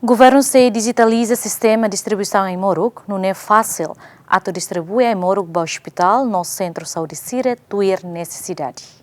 Governo se digitaliza sistema de distribuição em Moruk, não é fácil. Ato distribui em Moruk para o hospital, no centro de saúde Sira, tuir necessidade.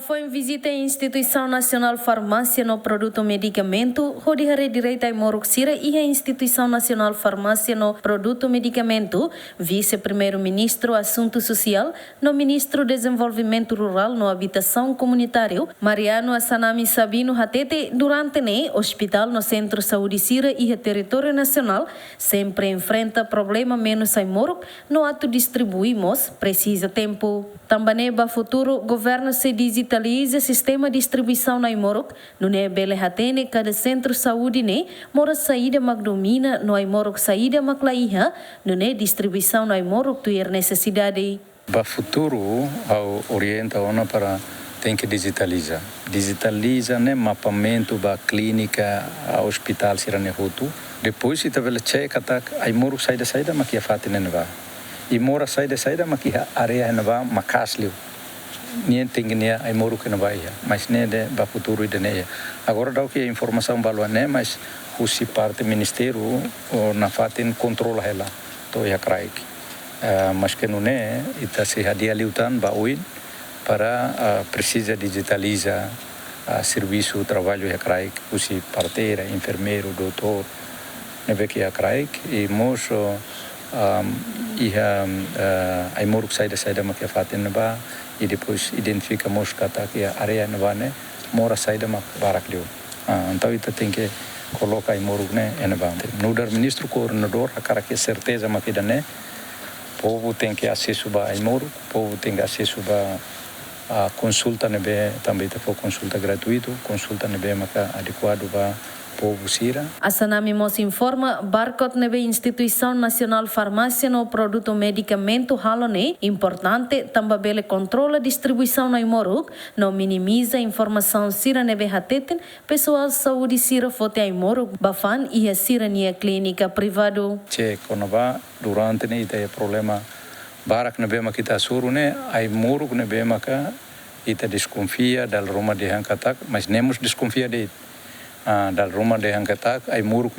Foi em visita à Instituição Nacional Farmácia no Produto Medicamento, onde a direita em Moroxira e a Instituição Nacional Farmácia no Produto Medicamento, vice-primeiro-ministro Assunto Social, no ministro Desenvolvimento Rural no Habitação Comunitário, Mariano Assanami Sabino Hatete, durante o hospital no Centro Saúde Sira e o território nacional, sempre enfrenta problema menos em Morok, no ato distribuímos, precisa tempo. Também para futuro, governo se digitaliza sistema de distribuição na Imorok, no ne bele hatene cada centro saúde ne, mora saída magdomina no Imorok saída maklaiha, no ne distribuição na Imorok tuir necessidade. Para futuro, ao orienta ona para tem que digitalizar. Digitaliza né mapeamento da clínica, a hospital sirane hotu. Depois se tabela check atak ai Imorok saída makia fatine neva. E mora saída makia area neva makasliu. Nien tingnya ai Moruk na baia, mas ne de ba futuro ide ne. Agora dá o que a informação balua ne, mas o se parte ministério o na fatin controla ela, to ya kraik. Mas que não ne, ita se hadia liutan ba uin para precisa digitaliza serviço trabalho ya kraik, o se parteira, enfermeiro, doutor, ne be que ya kraik e moço ai Moruk saída makia fatin ba e depois identificamos que a área nevane mora saída mak barak liu. Então isso tem que colocar em Moruk né nevante. No dar ministro coordenador a cara que certeza makida né povo tem que acesso ba em Moruk, povo tem que acesso ba a consulta nebe também te for consulta gratuito, consulta nebe maka adequado ba povo Sira. Assanami mos informa barcot nebe Instituição Nacional Farmácia no Produto Medicamento halone importante também controla distribuição na Imoruk, não minimiza informação Sira nebe hateten pessoal saúde Sira fote a Imoruk bafan e a Sira nia clínica privado. Che konova durante ne ite problema barak nebe makita suru ne a Imoruk nebe maka ita desconfia dal Roma de Hankatak, mas nemos desconfia de dal rumah de Hankatak, ai Moruk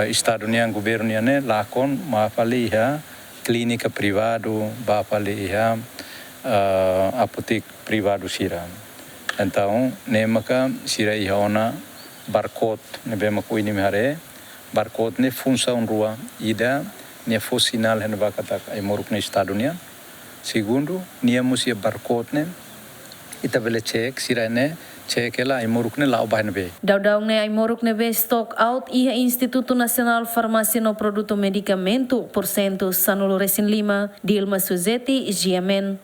estado niang governo niane lakon mafali ha clínica privado, bafali ha apotek privado Sira. Então, nemaka Sira ihona barcode nebe mako ini mehare barcode ne função rua ida ne fo sinal hen bakatak ai Moruk ne estado nia. Segundo, nia musia barcode ne ita bele check Sira ne cekela ai Moruk ne lau bahan be. Daudau ne ai Moruk ne be stock out e Instituto Nacional Farmácia no Produto Medicamento por cento Sanulu Resin Lima, Dilma Suzeti, GMN.